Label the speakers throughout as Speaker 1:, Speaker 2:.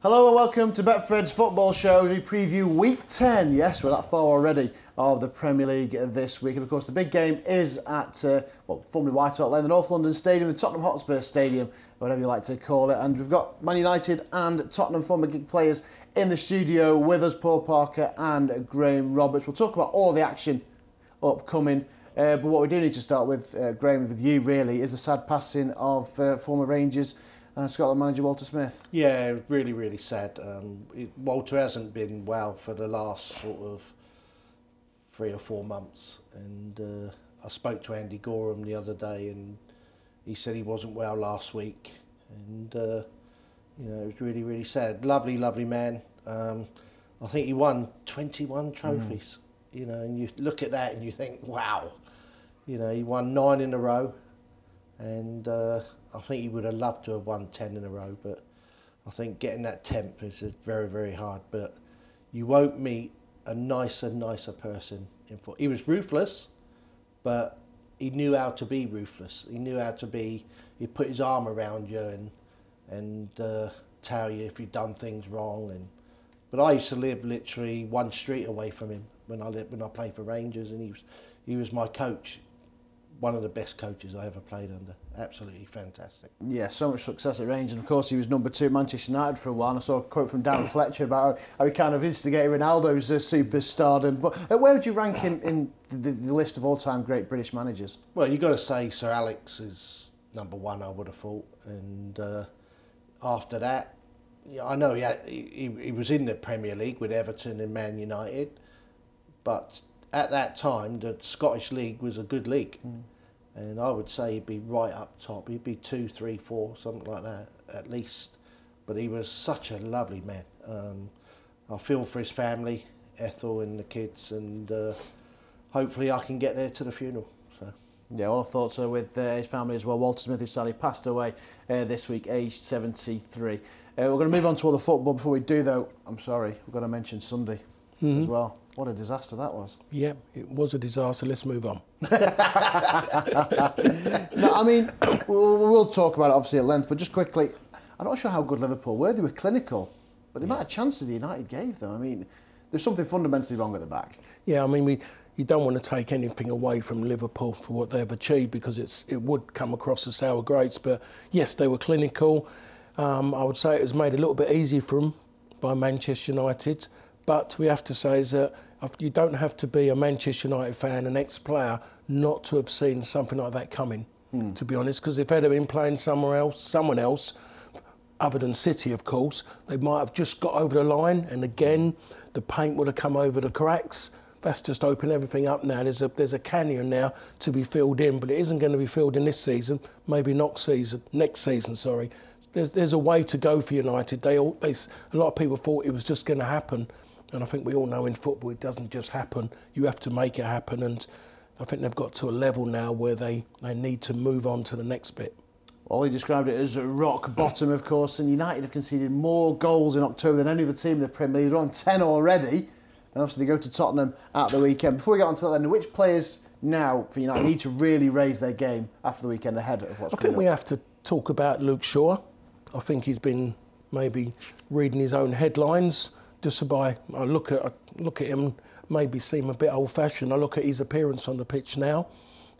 Speaker 1: Hello and welcome to Betfred's football show. We preview week 10, yes, we're that far already, of the Premier League this week. And of course the big game is at, formerly White Hart Lane, the North London Stadium, the Tottenham Hotspur Stadium, whatever you like to call it. And we've got Man United and Tottenham former gig players in the studio with us, Paul Parker and Graham Roberts. We'll talk about all the action upcoming. But what we do need to start with, Graham, with you really, is the sad passing of former Rangers Scotland manager Walter Smith.
Speaker 2: Yeah, really, really sad. Walter hasn't been well for the last sort of 3 or 4 months, and I spoke to Andy Gorham the other day, and he said he wasn't well last week, and you know, it was really, really sad. Lovely, lovely man. I think he won 21 trophies. You know, and you look at that and you think, wow. You know, he won 9 in a row, and I think he would have loved to have won 10 in a row, but I think getting that 10th is very, very hard. But you won't meet a nicer person in football. He was ruthless, but he knew how to be ruthless. He knew how to be, he'd put his arm around you and tell you if you'd done things wrong. But I used to live literally 1 street away from him when I played for Rangers, and he was my coach. One of the best coaches I ever played under. Absolutely fantastic.
Speaker 1: Yeah, so much success at Rangers. Of course, he was number 2 at Manchester United for a while. And I saw a quote from Darren Fletcher about how he kind of instigated Ronaldo's superstardom. But where would you rank him in the list of all-time great British managers?
Speaker 2: Well, you've got to say Sir Alex is number 1, I would have thought. And after that, I know he was in the Premier League with Everton and Man United, but at that time, the Scottish League was a good league. And I would say he'd be right up top. He'd be 2, 3, 4, something like that, at least. But he was such a lovely man. I feel for his family, Ethel and the kids, and hopefully I can get there to the funeral. So.
Speaker 1: Yeah, all thoughts are with his family as well. Walter Smith, who sadly passed away this week, aged 73. We're going to move on to all the football. Before we do, though, I'm sorry, we've got to mention Sunday as well. What a disaster that was.
Speaker 3: Yeah, it was a disaster. Let's move on.
Speaker 1: No, I mean, we'll talk about it obviously at length, but just quickly, I'm not sure how good Liverpool were. They were clinical, but the amount of chances the United gave them, I mean, there's something fundamentally wrong at the back.
Speaker 3: Yeah, I mean, you don't want to take anything away from Liverpool for what they've achieved, because it would come across as sour grapes. But yes, they were clinical. I would say it was made a little bit easier for them by Manchester United. But we have to say is that you don't have to be a Manchester United fan, an ex-player, not to have seen something like that coming, to be honest. Because if they'd have been playing someone else, other than City, of course, they might have just got over the line, and again, the paint would have come over the cracks. That's just opened everything up now. There's a canyon now to be filled in, but it isn't going to be filled in this season, maybe next season, sorry. There's a way to go for United. A lot of people thought it was just going to happen. And I think we all know in football it doesn't just happen. You have to make it happen, and I think they've got to a level now where they need to move on to the next bit.
Speaker 1: Well, he described it as rock bottom, of course, and United have conceded more goals in October than any other team in the Premier League. They're on 10 already, and obviously they go to Tottenham at the weekend. Before we get on to that, then, which players now for United need to really raise their game after the weekend ahead of what's coming up?
Speaker 3: I think we have to talk about Luke Shaw. I think he's been maybe reading his own headlines. Just by I look at him, maybe seem a bit old-fashioned. I look at his appearance on the pitch now.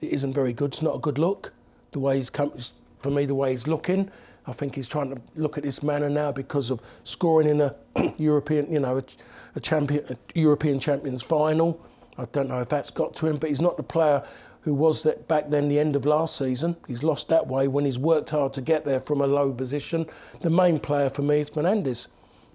Speaker 3: It isn't very good. It's not a good look. The way he's come, for me, the way he's looking. I think he's trying to look at this manner now because of scoring in a European, a European Champions final. I don't know if that's got to him, but he's not the player who was that back then, the end of last season. He's lost that way when he's worked hard to get there from a low position. The main player for me is Fernandes.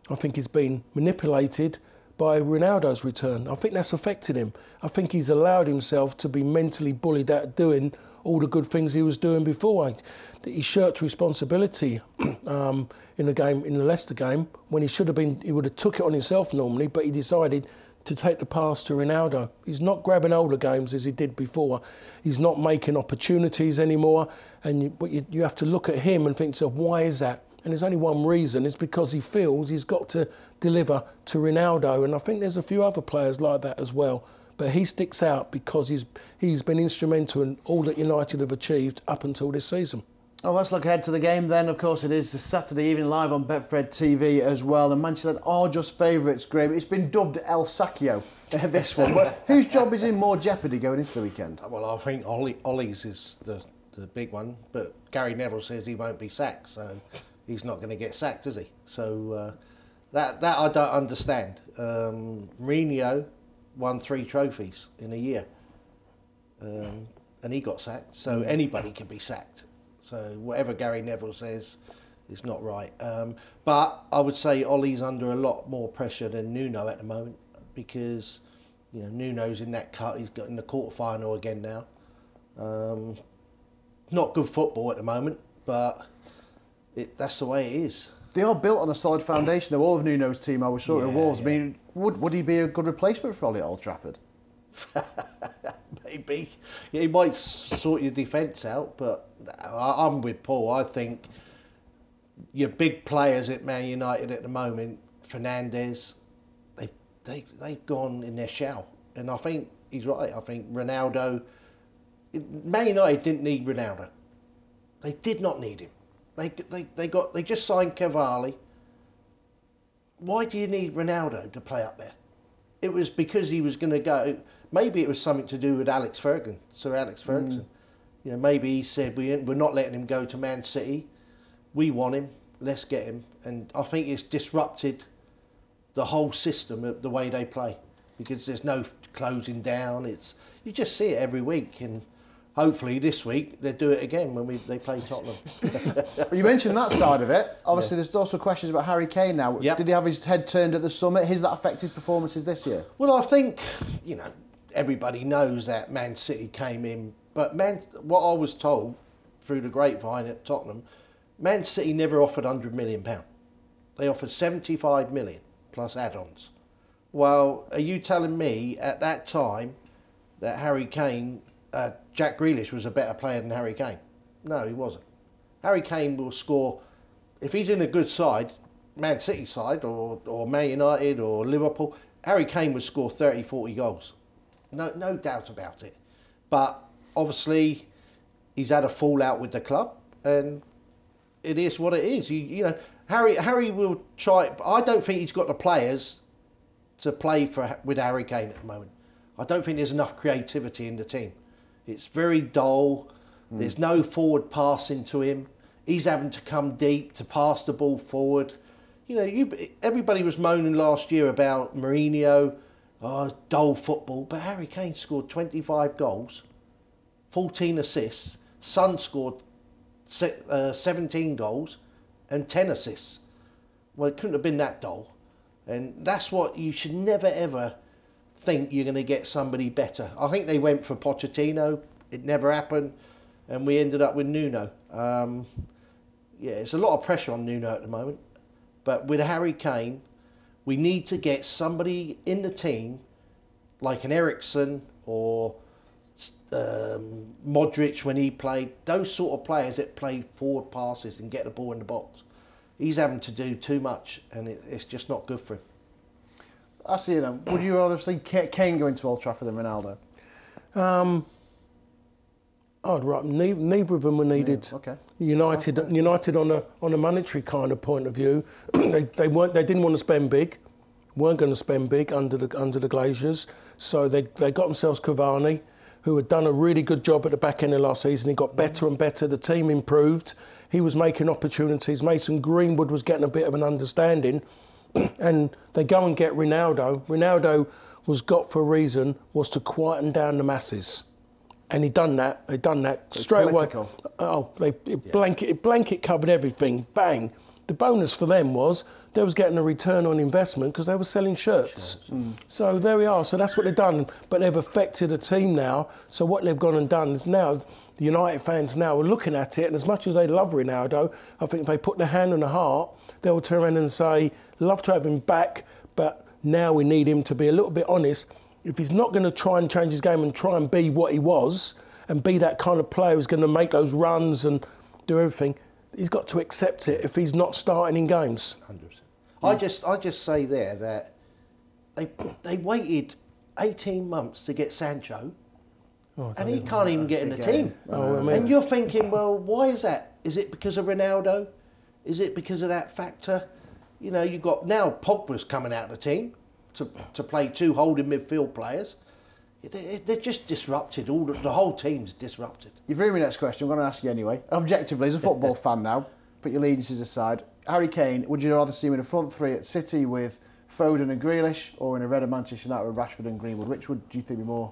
Speaker 3: I think he's been manipulated by Ronaldo's return. I think that's affected him. I think he's allowed himself to be mentally bullied out of doing all the good things he was doing before. He shirked responsibility in the Leicester game, when he should have been. He would have took it on himself normally, but he decided to take the pass to Ronaldo. He's not grabbing hold of games as he did before. He's not making opportunities anymore, and you have to look at him and think to yourself, why is that? And there's only one reason. It's because he feels he's got to deliver to Ronaldo. And I think there's a few other players like that as well. But he sticks out because he's been instrumental in all that United have achieved up until this season.
Speaker 1: Oh, let's look ahead to the game then. Of course, it is Saturday evening live on Betfred TV as well. And Manchester United are just favourites, Graham. It's been dubbed El Sackiko, this one. Whose job is in more jeopardy going into the weekend?
Speaker 2: Well, I think Ollie's is the big one, but Gary Neville says he won't be sacked, so he's not going to get sacked, is he? So that I don't understand. Mourinho won 3 trophies in a year, and he got sacked, so anybody can be sacked. So whatever Gary Neville says is not right. But I would say Ollie's under a lot more pressure than Nuno at the moment, because Nuno's in that cut. He's got in the quarter-final again now. Not good football at the moment, but that's the way it is.
Speaker 1: They are built on a solid foundation. They're all of Nuno's team. I was sure at Wolves.
Speaker 2: Yeah.
Speaker 1: I mean, would he be a good replacement for Ollie at Old Trafford?
Speaker 2: Maybe. Yeah, he might sort your defence out, but I'm with Paul. I think your big players at Man United at the moment, Fernandes, they've gone in their shell. And I think he's right. I think Ronaldo... Man United didn't need Ronaldo. They did not need him. They just signed Cavalli. Why do you need Ronaldo to play up there? It was because he was going to go. Maybe it was something to do with Sir Alex Ferguson. Maybe he said we're not letting him go to Man City. We want him. Let's get him. And I think it's disrupted the whole system of the way they play, because there's no closing down. You just see it every week, and hopefully this week they'll do it again when they play Tottenham.
Speaker 1: You mentioned that side of it. Obviously, there's also questions about Harry Kane now. Yep. Did he have his head turned at the summit? Has that affected his performances this year?
Speaker 2: Well, I think, everybody knows that Man City came in. But what I was told through the grapevine at Tottenham, Man City never offered £100 million. They offered 75 million plus add-ons. Well, are you telling me at that time that Harry Kane... Jack Grealish was a better player than Harry Kane? No, he wasn't. Harry Kane will score, if he's in a good side, Man City side or Man United or Liverpool, Harry Kane would score 30, 40 goals. No doubt about it. But obviously he's had a fallout with the club, and it is what it is. Harry will try. I don't think he's got the players to play with Harry Kane at the moment. I don't think there's enough creativity in the team. It's very dull. There's no forward passing to him. He's having to come deep to pass the ball forward. Everybody was moaning last year about Mourinho, dull football. But Harry Kane scored 25 goals, 14 assists. Son scored 17 goals and 10 assists. Well, it couldn't have been that dull. And that's what you should never, ever think you're going to get somebody better. I think they went for Pochettino. It never happened, and we ended up with Nuno. It's a lot of pressure on Nuno at the moment, but with Harry Kane, we need to get somebody in the team like an Eriksen or Modric when he played. Those sort of players that play forward passes and get the ball in the box. He's having to do too much, and it's just not good for him.
Speaker 1: I see then. Would you rather see Kane go into Old Trafford than Ronaldo? Neither of them were needed.
Speaker 2: Yeah, okay.
Speaker 1: United
Speaker 3: on a monetary kind of point of view, they didn't want to spend big, weren't going to spend big under the Glazers, so they got themselves Cavani, who had done a really good job at the back end of last season. He got better and better. The team improved. He was making opportunities. Mason Greenwood was getting a bit of an understanding. And they go and get Ronaldo. Ronaldo was got for a reason, was to quieten down the masses. And he'd done that. They'd done that straight away. Blanket covered everything. Bang. The bonus for them was they was getting a return on investment because they were selling shirts. So there we are. So that's what they've done. But they've affected the team now. So what they've gone and done is now the United fans now are looking at it, and as much as they love Ronaldo, I think if they put their hand on the heart, they'll turn around and say, love to have him back, but now we need him to be a little bit honest. If he's not going to try and change his game and try and be what he was, and be that kind of player who's going to make those runs and do everything, he's got to accept it if he's not starting in games.
Speaker 2: 100%. I just say there that they waited 18 months to get Sancho, and he can't even get in the team.
Speaker 3: Oh,
Speaker 2: and you're thinking, well, why is that? Is it because of Ronaldo? Is it because of that factor? You know, you've got now Pogba's coming out of the team to play 2 holding midfield players. They're just disrupted. The whole team's disrupted.
Speaker 1: You've ruined my next question. I'm going to ask you anyway. Objectively, as a football fan now, put your allegiances aside. Harry Kane, would you rather see him in a front 3 at City with Foden and Grealish, or in a red of Manchester United with Rashford and Greenwood? Which would do you think would be more?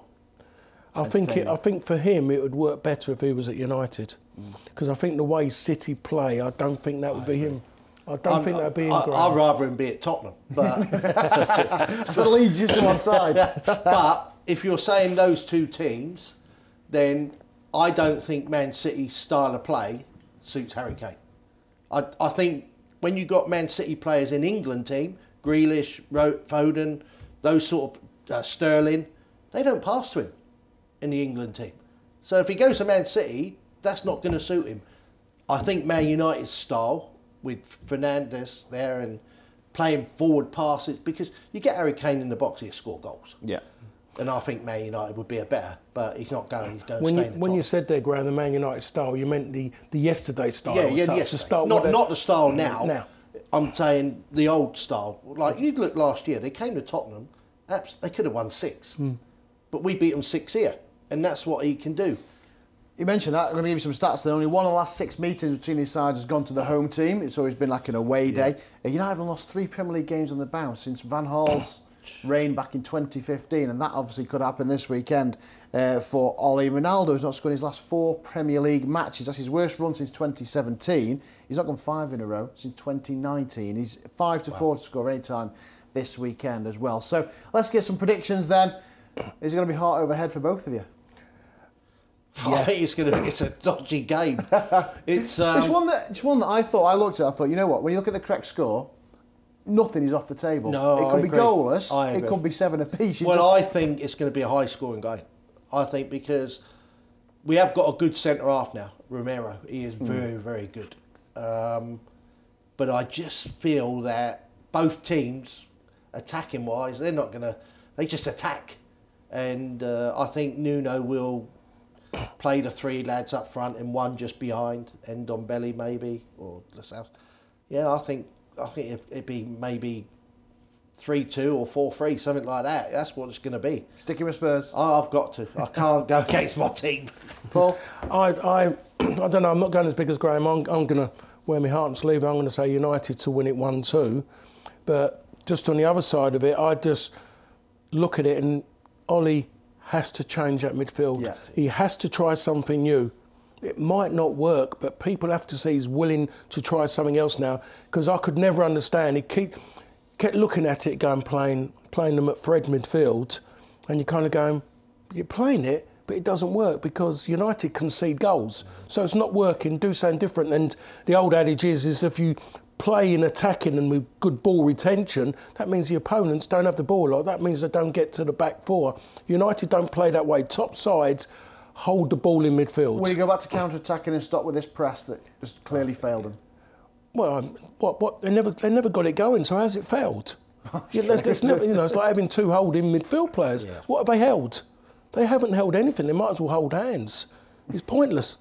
Speaker 3: I think for him it would work better if he was at United, because I think the way City play, I don't think that would be him. I don't think that would be him.
Speaker 2: I'd rather him be at Tottenham, but
Speaker 1: that's a lead just to one side.
Speaker 2: But if you're saying those 2 teams, then I don't think Man City's style of play suits Harry Kane. I think when you got Man City players in England team, Grealish, Foden, those sort of Sterling, they don't pass to him in the England team. So if he goes to Man City, that's not going to suit him. I think Man United's style with Fernandes there and playing forward passes, because you get Harry Kane in the box, he'll score goals.
Speaker 1: Yeah.
Speaker 2: And I think Man United would be a better, but he's not going. He's going to
Speaker 3: When
Speaker 2: stay
Speaker 3: you,
Speaker 2: in the
Speaker 3: when
Speaker 2: top.
Speaker 3: you said there, Graham, the Man United style, you meant the yesterday style.
Speaker 2: Yeah,
Speaker 3: as such,
Speaker 2: yes.
Speaker 3: the style
Speaker 2: Not the style now.
Speaker 3: Now.
Speaker 2: I'm saying the old style. Like you look last year, they came to Tottenham. They could have won 6, but we beat them 6 here, and that's what he can do.
Speaker 1: You mentioned that. I'm going to give you some stats there. Only 1 of the last 6 meetings between these sides has gone to the home team. It's always been like an away day. United have lost 3 Premier League games on the bounce since Van Gaal's reign back in 2015, and that obviously could happen this weekend for Ollie. Ronaldo has not scored in his last 4 Premier League matches. That's his worst run since 2017. He's not gone 5 in a row since 2019. He's 5 to 4 to score any time this weekend as well. So let's get some predictions then. Is it going to be heart over head for both of you?
Speaker 2: Yeah. I think it's a dodgy game. It's
Speaker 1: one that I looked at. I thought, you know what? When you look at the correct score, nothing is off the table.
Speaker 2: No,
Speaker 1: it could be
Speaker 2: agree.
Speaker 1: goalless.
Speaker 2: I agree.
Speaker 1: It could be 7 apiece.
Speaker 2: I think it's going to be a high-scoring game. I think because we have got a good centre half now, Romero. He is very, very good. But I just feel that both teams, attacking-wise, they just attack. And I think Nuno will play the 3 lads up front and 1 just behind, and Ndombele maybe, or Lascelles. Yeah, I think it'd be maybe 3-2 or 4-3, something like that. That's what it's going to be.
Speaker 1: Sticking with Spurs.
Speaker 2: I've got to. I can't go against my team.
Speaker 1: Paul?
Speaker 3: I don't know. I'm not going as big as Graham. I'm going to wear my heart on sleeve. I'm going to say United to win it 1-2. But just on the other side of it, I just look at it and Ollie has to change that midfield.
Speaker 1: Yeah.
Speaker 3: He has to try something new. It might not work, but people have to see he's willing to try something else now. Because I could never understand. He kept looking at it, going playing them at Fred midfield, and you're kind of going, you're playing it, but it doesn't work because United concede goals. So it's not working. Do something different. And the old adage is if you play in attacking and with good ball retention, that means the opponents don't have the ball a lot. That means they don't get to the back 4. United don't play that way. Top sides hold the ball in midfield.
Speaker 1: Will you go back to counter-attacking and stop with this press that has clearly failed them?
Speaker 3: Well, what? They never got it going. So how's it failed? It's like having 2 holding midfield players. Yeah. What have they held? They haven't held anything. They might as well hold hands. It's pointless.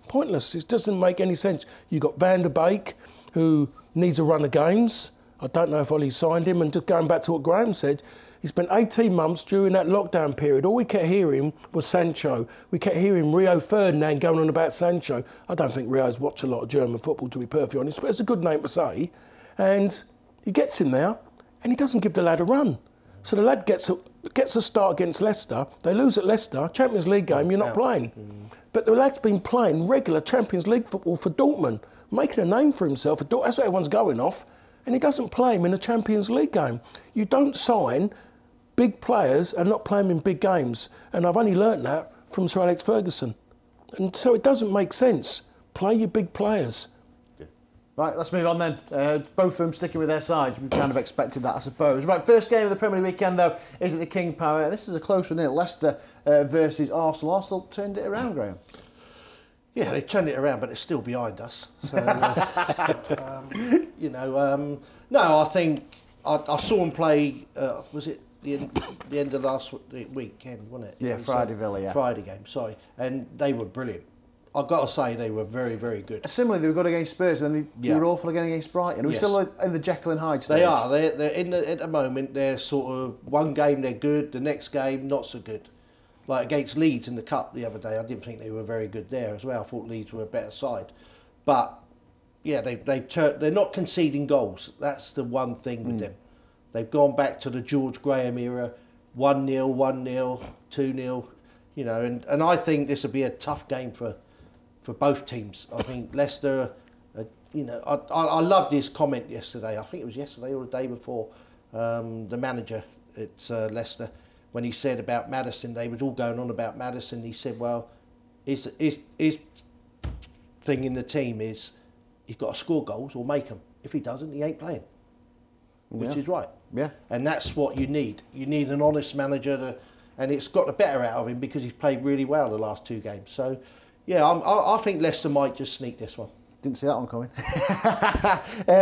Speaker 3: It doesn't make any sense. You've got Van der Beek, who needs a run of games. I don't know if Ollie signed him. And just going back to what Graham said, he spent 18 months during that lockdown period. All we kept hearing was Sancho. We kept hearing Rio Ferdinand going on about Sancho. I don't think Rio's watched a lot of German football, to be perfectly honest, but it's a good name to say. And he gets him there, and he doesn't give the lad a run. So the lad gets a start against Leicester. They lose at Leicester, Champions League game, you're not playing. But the lad's been playing regular Champions League football for Dortmund, making a name for himself. That's what everyone's going off. And he doesn't play him in a Champions League game. You don't sign big players and not play them in big games. And I've only learnt that from Sir Alex Ferguson. And so it doesn't make sense. Play your big players.
Speaker 1: Right, let's move on then. Both of them sticking with their sides. We kind of expected that, I suppose. Right, first game of the Premier League weekend, though, is at the King Power. This is a close one, isn't it? Leicester versus Arsenal. Arsenal turned it around, Graham.
Speaker 2: Yeah, they turned it around, but it's still behind us. So, no, I think I saw him play. Was it the end of last weekend, wasn't it?
Speaker 1: Yeah, Friday Villa, yeah.
Speaker 2: Friday game, sorry. And they were brilliant. I've got to say, they were very, very good.
Speaker 1: Similarly, they were good against Spurs, and they were awful again against Brighton. Are we still in the Jekyll and Hyde stage?
Speaker 2: They are. They're at the moment, they're sort of, one game they're good, the next game not so good. Like against Leeds in the Cup the other day, I didn't think they were very good there as well. I thought Leeds were a better side. But, yeah, they're not conceding goals. That's the one thing with them. They've gone back to the George Graham era, 1-0, 1-0, 2-0, you know, and I think this will be a tough game for both teams. I think Leicester, you know, I loved his comment yesterday. I think it was yesterday or the day before. The manager at Leicester, when he said about Maddison, they was all going on about Maddison. He said, well, his thing in the team is he's got to score goals or make them. If he doesn't, he ain't playing. Which is right. Yeah. And that's what you need. You need an honest manager, and it's got the better out of him because he's played really well the last 2 games. So, yeah, I think Leicester might just sneak this one.
Speaker 1: Didn't see that one coming.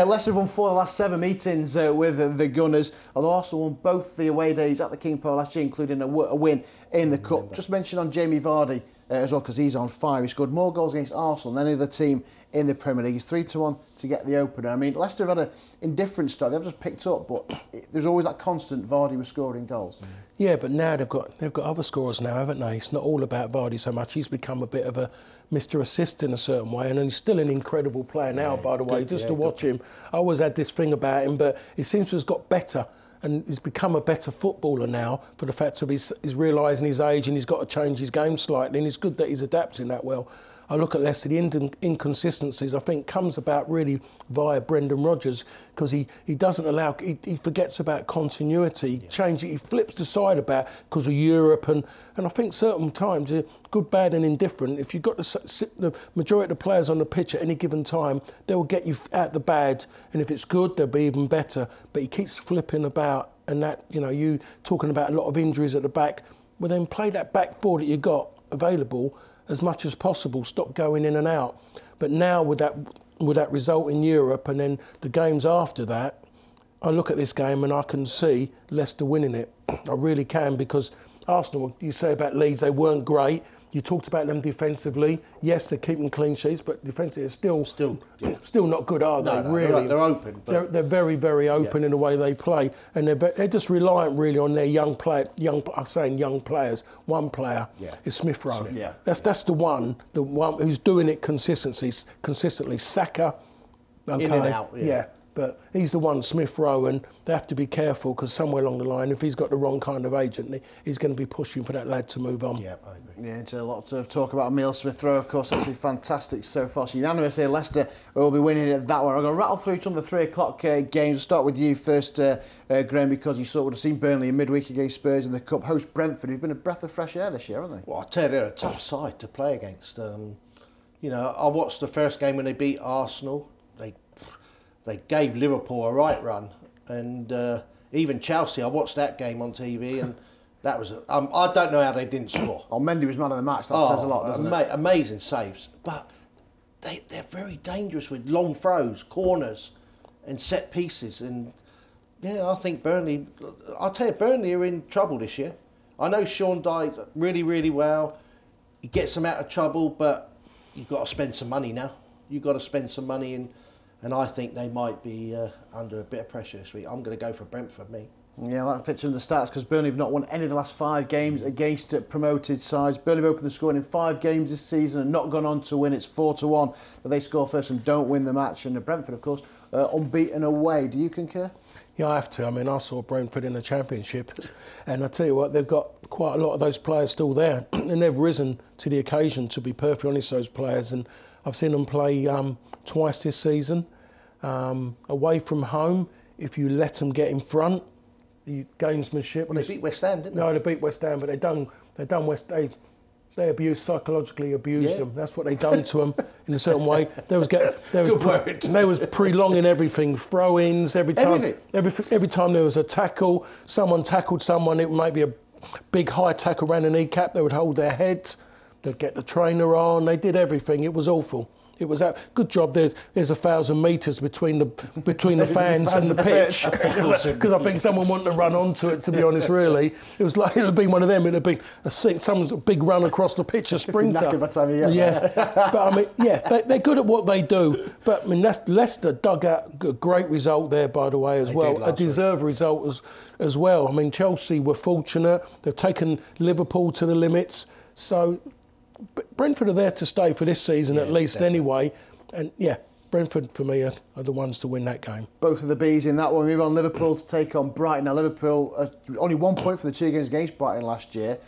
Speaker 1: Leicester have won 4 of the last 7 meetings with the Gunners, although Arsenal won both the away days at the King Power last year, including a win in the Cup. Just mention on Jamie Vardy as well, because he's on fire. He scored more goals against Arsenal than any other team in the Premier League. He's 3-1 to get the opener. I mean, Leicester have had an indifferent start. They've just picked up, but there's always that constant Vardy was scoring goals.
Speaker 3: Yeah, but now they've got other scorers now, haven't they? It's not all about Vardy so much. He's become a bit of a Mr. Assist in a certain way, and he's still an incredible player now, by the way. Just to watch him, I always had this thing about him, but he seems to have got better. And he's become a better footballer now for the fact of he's realising his age and he's got to change his game slightly, and it's good that he's adapting that well. I look at Leicester, the inconsistencies, I think, comes about really via Brendan Rodgers, because he doesn't allow, he forgets about continuity, he flips the side about because of Europe, and I think certain times, good, bad and indifferent, if you've got the majority of the players on the pitch at any given time, they will get you out the bad, and if it's good, they'll be even better. But he keeps flipping about, and that, you know, you talking about a lot of injuries at the back, well then play that back four that you got available as much as possible, stop going in and out. But now with that result in Europe and then the games after that, I look at this game and I can see Leicester winning it. I really can, because Arsenal, you say about Leeds, they weren't great. You talked about them defensively. Yes, they're keeping clean sheets, but defensively they're still not good, are they?
Speaker 2: No,
Speaker 3: really,
Speaker 2: they're open. But
Speaker 3: they're very, very open in the way they play, and they're just reliant really on their young players. One player is Smith Rowe. That's the one who's doing it consistently. Saka, okay,
Speaker 2: in and out. Yeah.
Speaker 3: But he's the one, Smith Rowe, and they have to be careful, because somewhere along the line, if he's got the wrong kind of agent, he's going to be pushing for that lad to move on.
Speaker 2: Yeah, I agree.
Speaker 1: Yeah, into a lot of talk about Emile Smith Rowe, of course. That's fantastic so far. So unanimous here, Leicester will be winning at that one. I'm going to rattle through some of the 3 o'clock games. Start with you first, Graham, because you sort of would have seen Burnley in midweek against Spurs in the Cup. Host Brentford, who've been a breath of fresh air this year, haven't they?
Speaker 2: Well, I tell you, they're a tough side to play against. You know, I watched the first game when they beat Arsenal. They gave Liverpool a right run, and even Chelsea. I watched that game on TV, and that was. I don't know how they didn't score.
Speaker 1: Oh, Mendy was man of the match. That says a lot, doesn't it?
Speaker 2: Amazing saves, but they're very dangerous with long throws, corners, and set pieces. And yeah, I think Burnley. I'll tell you, Burnley are in trouble this year. I know Sean Dyche really, really well. He gets them out of trouble, but you've got to spend some money now. You've got to spend some money in. And I think they might be under a bit of pressure this week. I'm going to go for Brentford, me.
Speaker 1: Yeah, that fits in the stats, because Burnley have not won any of the last 5 games against promoted sides. Burnley have opened the scoring in 5 games this season and not gone on to win. It's 4-1, but they score first and don't win the match. And Brentford, of course, unbeaten away. Do you concur?
Speaker 3: Yeah, I have to. I mean, I saw Brentford in the Championship, and I tell you what, they've got quite a lot of those players still there, and they've risen to the occasion, to be perfectly honest, those players. And I've seen them play twice this season. Away from home, if you let them get in front, gamesmanship.
Speaker 2: Well, they beat West Ham, didn't they?
Speaker 3: No, they beat West Ham, but they psychologically abused them. That's what they done to them in a certain way. They was prolonging everything, throw-ins every time. Every time there was a tackle, someone tackled someone. It might be a big high tackle around the kneecap. They would hold their head. They'd get the trainer on. They did everything. It was awful. It was that good job. There's 1,000 metres between the fans and the pitch, because I think someone wanted to run onto it. To be honest, really, it was like it would have been one of them. It would have been some big run across the pitch, a sprinter.
Speaker 1: By the time you get
Speaker 3: there. But I mean, they're good at what they do. But I mean, Leicester dug out a great result there, by the way, as well. A deserved result as well. I mean, Chelsea were fortunate. They've taken Liverpool to the limits. So Brentford are there to stay for this season, at least, definitely. Anyway. And Brentford for me are the ones to win that game.
Speaker 1: Both of the Bs in that one. We move on. Liverpool to take on Brighton. Now Liverpool only 1 point for the 2 games against Brighton last year.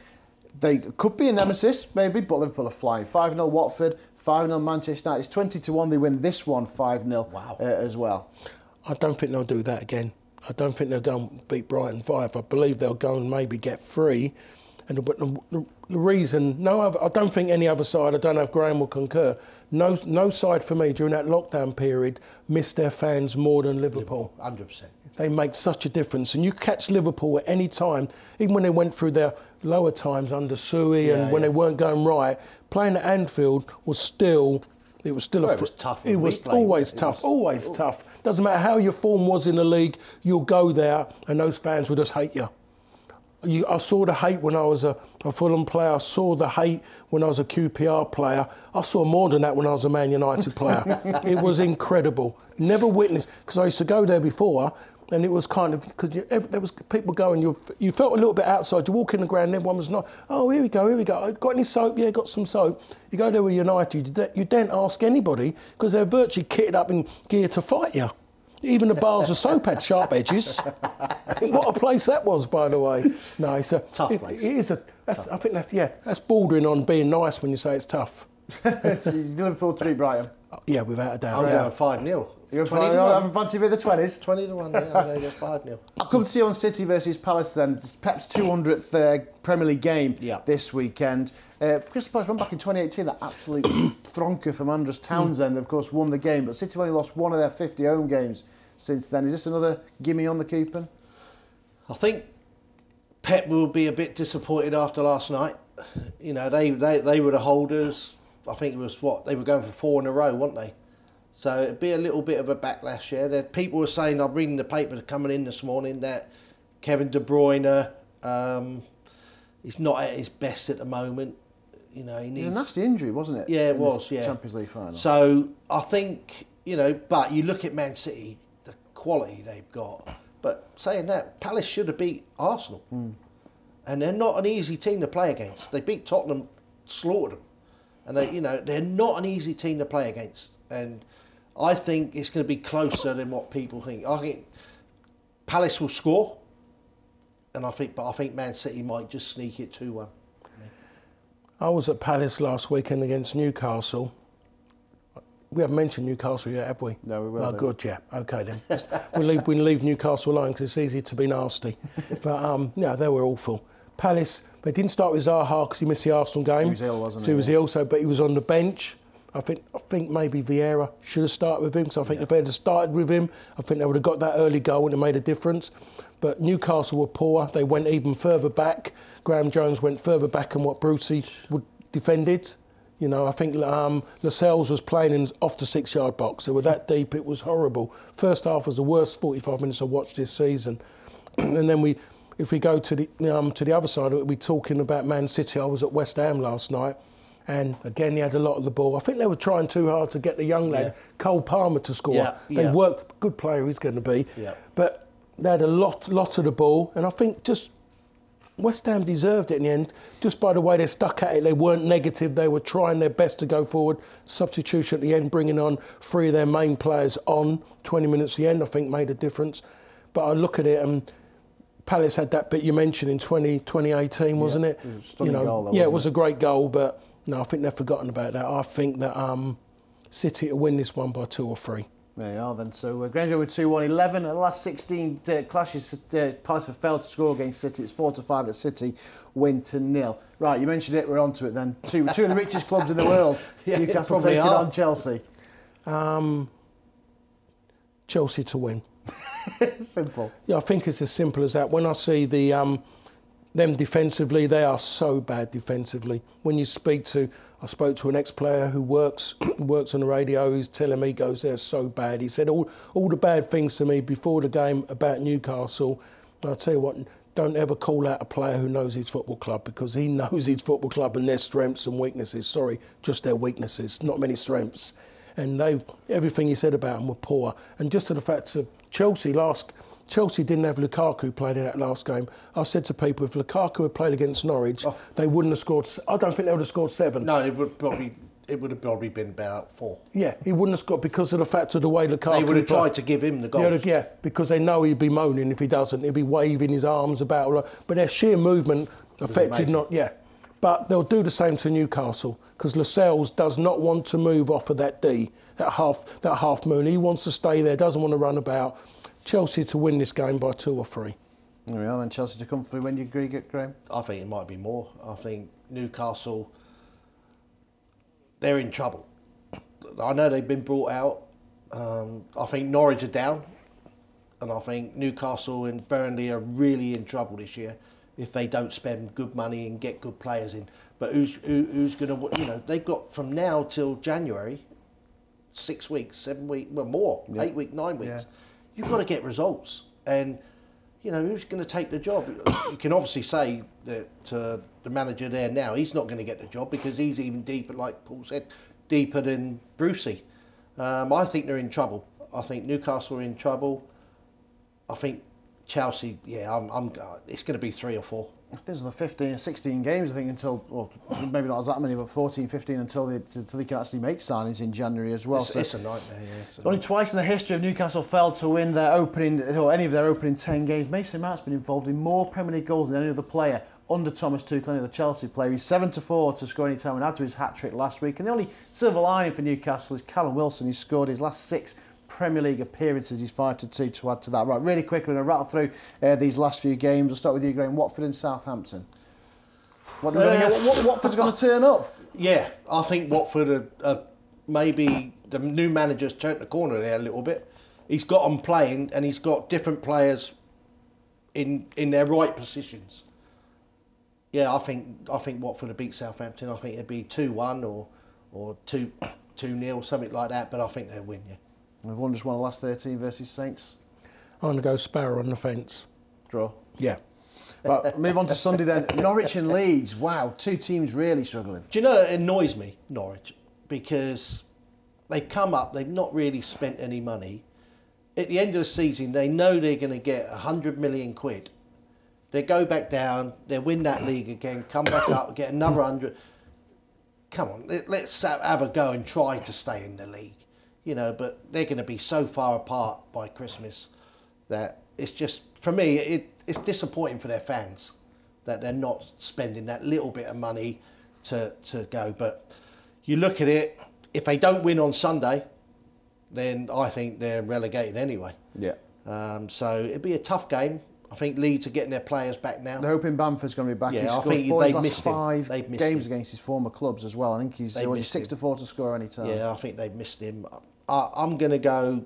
Speaker 1: They could be a nemesis, maybe, but Liverpool are flying. 5-0 Watford, 5-0 Manchester United. It's 20-1. They win this one 5-0 as well. I
Speaker 3: don't think they'll do that again. I don't think they'll go and beat Brighton 5. I believe they'll go and maybe get 3. And the reason, I don't think any other side, I don't know if Graham will concur, no side for me during that lockdown period missed their fans more than Liverpool.
Speaker 2: 100%.
Speaker 3: They make such a difference. And you catch Liverpool at any time, even when they went through their lower times under Suey and when they weren't going right, playing at Anfield was still... It was tough. It was always tough. Doesn't matter how your form was in the league, you'll go there and those fans will just hate you. I saw the hate when I was a Fulham player. I saw the hate when I was a QPR player. I saw more than that when I was a Man United player. It was incredible. Never witnessed, because I used to go there before, and it was kind of, because there was people going, you felt a little bit outside. You walk in the ground and everyone was not, oh, here we go. Got any soap? Yeah, got some soap. You go there with United, you don't ask anybody, because they're virtually kitted up in gear to fight you. Even the bars of soap had sharp edges. What a place that was, by the way. No, it's a
Speaker 2: tough place.
Speaker 3: It is I think that's bordering on being nice when you say it's tough.
Speaker 1: Liverpool to beat Brighton.
Speaker 3: Yeah, without a doubt.
Speaker 2: I'm going 5-0.
Speaker 1: You're 5-0. Having fancy with the 20s.
Speaker 2: 20-1. Yeah, I'm going to go 5-0.
Speaker 1: I'll come to you on City versus Palace then. It's Pep's 200th Premier League game this weekend. Crystal Palace went back in 2018, that absolute thronker from Andros Townsend, of course, won the game. But City have only lost 1 of their 50 home games since then. Is this another gimme on the keeping?
Speaker 2: I think Pep will be a bit disappointed after last night. You know, they were the holders. I think it was they were going for 4 in a row, weren't they? So it'd be a little bit of a backlash here. There, people were saying, I'm reading the paper coming in this morning, that Kevin De Bruyne is not at his best at the moment. You know, he needs...
Speaker 1: It was a nasty injury, wasn't it?
Speaker 2: Yeah, it was. Yeah,
Speaker 1: Champions League final.
Speaker 2: So I think, you know, but you look at Man City, the quality they've got. But saying that, Palace should have beat Arsenal, and they're not an easy team to play against. They beat Tottenham, slaughtered them, and they're not an easy team to play against. And I think it's going to be closer than what people think. I think Palace will score, and I think Man City might just sneak it 2-1.
Speaker 3: I was at Palace last weekend against Newcastle. We haven't mentioned Newcastle yet, have we?
Speaker 1: No, we will.
Speaker 3: Oh, good, yeah. Okay, then. we leave Newcastle alone because it's easy to be nasty. But, they were awful. Palace, they didn't start with Zaha because he missed the Arsenal game.
Speaker 1: He was ill, wasn't he?
Speaker 3: So he was ill, but he was on the bench. I think maybe Vieira should have started with him. So I think if they had started with him, I think they would have got that early goal and it made a difference. But Newcastle were poor. They went even further back. Graham Jones went further back than what Brucey would defended. You know, I think Lascelles was playing off the 6-yard box. They were that deep, it was horrible. First half was the worst 45 minutes I watched this season. And then if we go to the other side of it, we're talking about Man City. I was at West Ham last night, and again, he had a lot of the ball. I think they were trying too hard to get the young lad, Cole Palmer, to score. They worked, good player he's going to be. But they had a lot of the ball, and I think just West Ham deserved it in the end, just by the way they stuck at it. They weren't negative. They were trying their best to go forward. Substitution at the end, bringing on 3 of their main players on 20 minutes at the end, I think made a difference. But I look at it, and Palace had that bit you mentioned in 2018, wasn't it?
Speaker 1: It was a stunning goal, though,
Speaker 3: it was a great goal, but no, I think they've forgotten about that. I think that City will win this one by 2 or 3.
Speaker 1: There you are then. So Granger with 2-1, 11 of the last 16 clashes Palace have failed to score against City. It's 4-5 that City win to 0. Right, you mentioned it, we're on to it then. Two of the richest clubs in the world. Newcastle taking on Chelsea. Chelsea to win. Simple.
Speaker 3: Yeah, I think it's as simple as that. When I see the them defensively, they are so bad defensively. When you speak to, I spoke to an ex-player who works on the radio, who's telling me, he goes, they're so bad. He said all the bad things to me before the game about Newcastle. And I'll tell you what, don't ever call out a player who knows his football club, because he knows his football club and their strengths and weaknesses. Sorry, just their weaknesses, not many strengths. And everything he said about them were poor. And just to the fact of Chelsea didn't have Lukaku played in that last game. I said to people, if Lukaku had played against Norwich, they wouldn't have scored. I don't think they would have scored 7.
Speaker 2: No, it would have probably been about 4.
Speaker 3: Yeah, he wouldn't have scored because of the fact of the way Lukaku.
Speaker 2: They would have tried to give him the goals.
Speaker 3: Yeah, because they know he'd be moaning if he doesn't. He'd be waving his arms about. But their sheer movement affected not. Yeah, but they'll do the same to Newcastle, because Lascelles does not want to move off of that half moon. He wants to stay there. Doesn't want to run about. Chelsea to win this game by 2 or 3.
Speaker 1: There we are, then Chelsea to come through. When do you agree, Graham?
Speaker 2: I think it might be more. I think Newcastle, they're in trouble. I know they've been brought out. I think Norwich are down. And I think Newcastle and Burnley are really in trouble this year if they don't spend good money and get good players in. But who's going to, they've got from now till January, 6 weeks, 7 weeks, well more, 8 weeks, 9 weeks. Yeah. You've got to get results. And, who's going to take the job? You can obviously say that the manager there now, he's not going to get the job because he's even deeper, like Paul said, deeper than Brucey. I think they're in trouble. I think Newcastle are in trouble. I think Chelsea, it's going to be 3 or 4.
Speaker 1: These are the 15, 16 games, I think, until, well, maybe not as that many, but 14, 15 until they can actually make signings in January as well.
Speaker 2: It's a nightmare, yeah.
Speaker 1: Only twice in the history of Newcastle failed to win their opening, or any of their opening 10 games. Mason Mount's been involved in more Premier League goals than any other player under Thomas Tuchel, the Chelsea player. He's 7-4 to score any time and add to his hat-trick last week. And the only silver lining for Newcastle is Callum Wilson. He's scored his last 6 Premier League appearances. He's 5-2 to add to that. Right, really quickly, we're going to rattle through these last few games. We'll start with you, Graham. Watford and Southampton. What Watford's going to turn up?
Speaker 2: Yeah, I think Watford are maybe the new manager's turned the corner there a little bit. He's got them playing, and he's got different players in their right positions. Yeah, I think Watford will beat Southampton. I think it'd be 2-1 or 2-0, something like that. But I think they'll win. Yeah.
Speaker 1: We've won just won the last 13 versus Saints.
Speaker 3: I'm going to go Sparrow on the fence.
Speaker 1: Draw.
Speaker 3: Yeah.
Speaker 1: Right, move on to Sunday then. Norwich and Leeds. Wow, 2 teams really struggling.
Speaker 2: Do you know, it annoys me, Norwich, because they've come up, they've not really spent any money. At the end of the season, they know they're going to get 100 million quid. They go back down, they win that league again, come back up, get another 100. Come on, let's have a go and try to stay in the league. But they're going to be so far apart by Christmas that it's just, for me, it's disappointing for their fans that they're not spending that little bit of money to go. But you look at it, if they don't win on Sunday, then I think they're relegated anyway.
Speaker 1: Yeah.
Speaker 2: So it'd be a tough game. I think Leeds are getting their players back now.
Speaker 1: They're hoping Bamford's going to be back.
Speaker 2: Yeah,
Speaker 1: he's
Speaker 2: I think
Speaker 1: scored 4
Speaker 2: they've missed
Speaker 1: 5
Speaker 2: him.
Speaker 1: games against his former clubs as well. I think he's 6-4 to score any time.
Speaker 2: Yeah, I think they've missed him. I'm going to go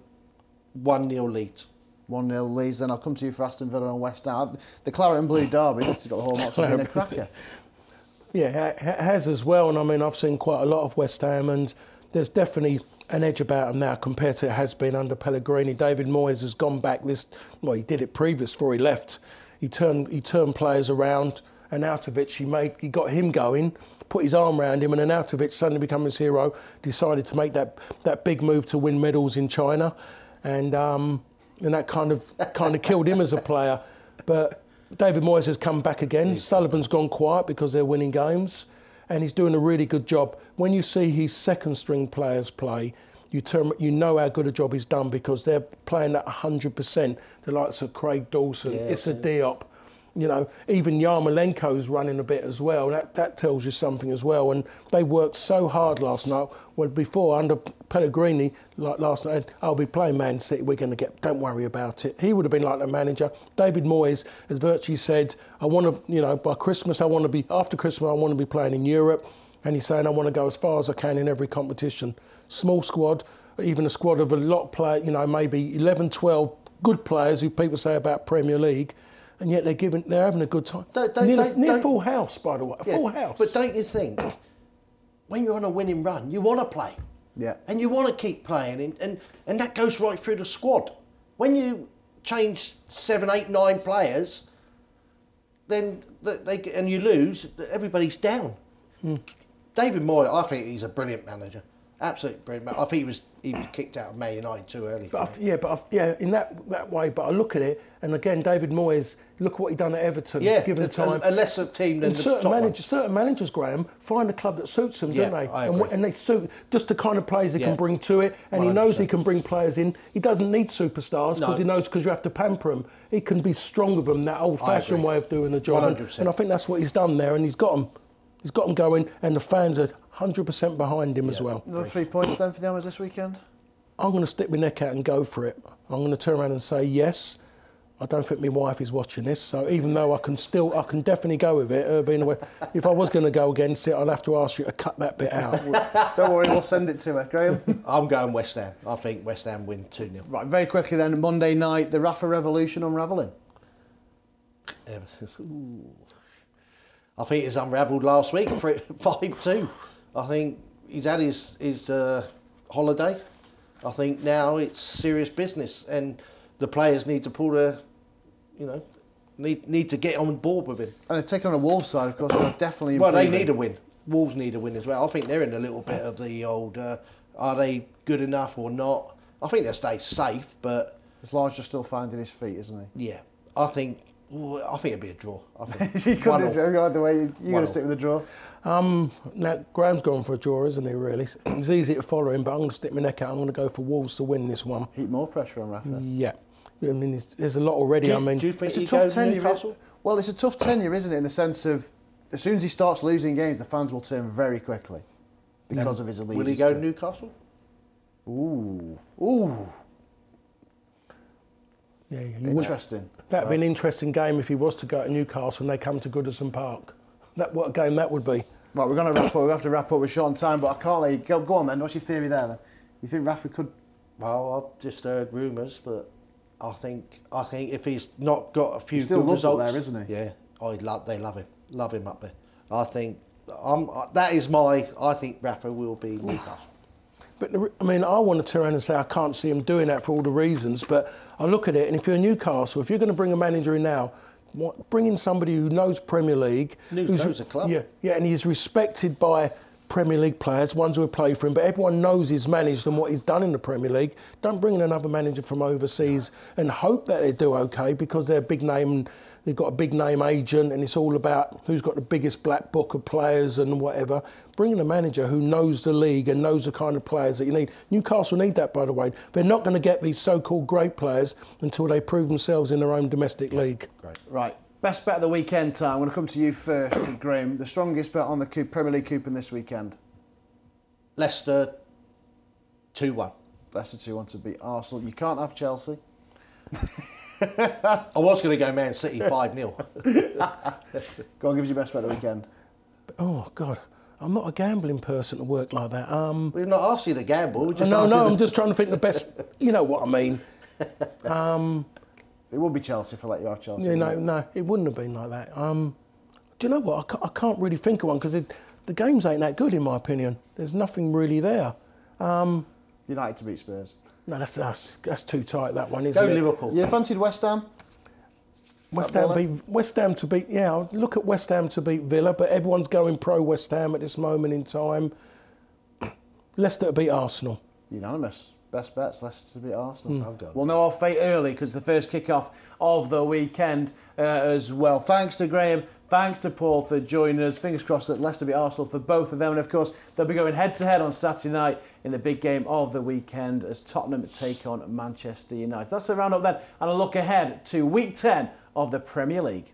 Speaker 2: 1-0 Leeds.
Speaker 1: 1-0 Leeds. Then I'll come to you for Aston Villa and West Ham. The Claret and Blue derby, it's got the whole match being a cracker.
Speaker 3: Yeah, it has as well. And I mean, I've seen quite a lot of West Ham, and there's definitely an edge about them now compared to it has been under Pellegrini. David Moyes has gone back he did it previous before he left. He turned players around, and Arnautovic, he got him going, put his arm around him, and then Arnautovic suddenly became his hero, decided to make that big move to win medals in China, and that kind of killed him as a player. But David Moyes has come back again. Sullivan's gone quiet because they're winning games, and he's doing a really good job. When you see his second string players play, you know how good a job he's done because they're playing at 100%. The likes of Craig Dawson, Issa Diop, even Yarmolenko's running a bit as well. That tells you something as well. And they worked so hard last night. Well, before under Pellegrini, like last night, I'll be playing Man City. We're going to don't worry about it. He would have been like the manager. David Moyes has virtually said, I want to, by Christmas, after Christmas, I want to be playing in Europe. And he's saying, I want to go as far as I can in every competition. Small squad, even a squad of a lot of players, maybe 11, 12 good players who people say about Premier League. and yet they're having a good time. Near full house, by the way, full house.
Speaker 2: But don't you think, when you're on a winning run, you want to play, and you want to keep playing, and that goes right through the squad. When you change 7, 8, 9 players, then and you lose, everybody's down. David Moyes, I think he's a brilliant manager. Absolutely brilliant. I think he was kicked out of Man Utd too early.
Speaker 3: In that way. But I look at it, and again, David Moyes, look what he done at Everton. Given time,
Speaker 2: a lesser team than
Speaker 3: certain managers, Graham, find a club that suits them, don't they?
Speaker 2: I agree.
Speaker 3: And they suit just the kind of players he can bring to it, and 100%. He knows he can bring players in. He doesn't need superstars because he knows because you have to pamper them. He can be strong with them. That old-fashioned way of doing the job,
Speaker 2: 100%.
Speaker 3: and I think that's what he's done there, and he's got them. He's got them going, and the fans are 100% behind him as well.
Speaker 1: Another 3 points then for the Hammers this weekend?
Speaker 3: I'm going to stick my neck out and go for it. I'm going to turn around and say yes. I don't think my wife is watching this, so even though I can definitely go with it. If I was going to go against it, I'd have to ask you to cut that bit out.
Speaker 1: Don't worry, we'll send it to her. Graham?
Speaker 2: I'm going West Ham. I think West Ham win 2-0.
Speaker 1: Right, very quickly then, Monday night, the Rafa revolution unravelling.
Speaker 2: I think it's unravelled last week, 5-2. I think he's had his holiday. I think now it's serious business, and the players need to pull their, need to get on board with him.
Speaker 1: And they're taking on a Wolves side, of course, they're definitely improving.
Speaker 2: Well, they need a win. Wolves need a win as well. I think they're in a little bit of the old, are they good enough or not? I think they'll stay safe, but...
Speaker 1: As long as you're still finding his feet, isn't he?
Speaker 2: Yeah. I think it'd be a draw. I think.
Speaker 1: You couldn't go either way. You're going to stick with the draw.
Speaker 3: Now Graham's going for a draw, isn't he? Really, it's easy to follow him, but I'm going to stick my neck out. I'm going to go for Wolves to win this one.
Speaker 1: Heap more pressure on Rafa.
Speaker 3: Yeah, I mean, there's a lot already.
Speaker 2: Do you think
Speaker 1: it's a tough tenure. Well, it's a tough tenure, isn't it? In the sense of, as soon as he starts losing games, the fans will turn very quickly because of his allegiance.
Speaker 2: Will he go to Newcastle?
Speaker 1: Ooh.
Speaker 3: Yeah,
Speaker 1: interesting.
Speaker 3: That'd be an interesting game if he was to go to Newcastle and they come to Goodison Park. What a game that would be.
Speaker 1: Right, we're going to wrap up. We have to wrap up with short on time, but I can't let you go. Go on then. What's your theory there then? You think Rafa could?
Speaker 2: Well, I've just heard rumours, but I think if he's not got a few
Speaker 1: still
Speaker 2: good results,
Speaker 1: there, isn't he?
Speaker 2: Yeah, they love him up there. I think I think Rafa will be Newcastle.
Speaker 3: But I mean, I want to turn around and say I can't see him doing that for all the reasons. But I look at it, and if you're Newcastle, if you're going to bring a manager in now, bring in somebody who knows Premier League,
Speaker 2: knows the club.
Speaker 3: Yeah, and he's respected by Premier League players, ones who have played for him. But everyone knows he's managed and what he's done in the Premier League. Don't bring in another manager from overseas and hope that they do okay because they're a big name. And they've got a big name agent, and it's all about who's got the biggest black book of players and whatever. Bring in a manager who knows the league and knows the kind of players that you need. Newcastle need that, by the way. They're not going to get these so-called great players until they prove themselves in their own domestic league.
Speaker 2: Great.
Speaker 1: Right. Best bet of the weekend, time. I'm going to come to you first, Graham. The strongest bet on the Premier League coupon this weekend?
Speaker 2: Leicester 2-1.
Speaker 1: Leicester 2-1 to beat Arsenal. You can't have Chelsea.
Speaker 2: I was going to go Man City 5-0.
Speaker 1: Go on, give us your best bet of the weekend.
Speaker 3: Oh, God. I'm not a gambling person to work like that.
Speaker 2: We've not asked you to gamble.
Speaker 3: I'm just trying to think the best... You know what I mean.
Speaker 1: It would be Chelsea if I let you have Chelsea.
Speaker 3: Yeah, no, it wouldn't have been like that. Do you know what? I can't really think of one because the games ain't that good, in my opinion. There's nothing really there.
Speaker 1: United to beat Spurs.
Speaker 3: No, that's too tight, that one, isn't it?
Speaker 2: Go Liverpool.
Speaker 1: You fancied West Ham?
Speaker 3: West Ham to beat... Yeah, look at West Ham to beat Villa, but everyone's going pro-West Ham at this moment in time. Leicester to beat Arsenal.
Speaker 1: Unanimous. Best bets, Leicester to beat Arsenal.
Speaker 2: I've
Speaker 1: We'll know our fate early because the first kick-off of the weekend as well. Thanks to Graham, thanks to Paul for joining us. Fingers crossed that Leicester beat Arsenal for both of them. And of course, they'll be going head-to-head on Saturday night in the big game of the weekend as Tottenham take on Manchester United. That's a round-up then and a look ahead to Week 10 of the Premier League.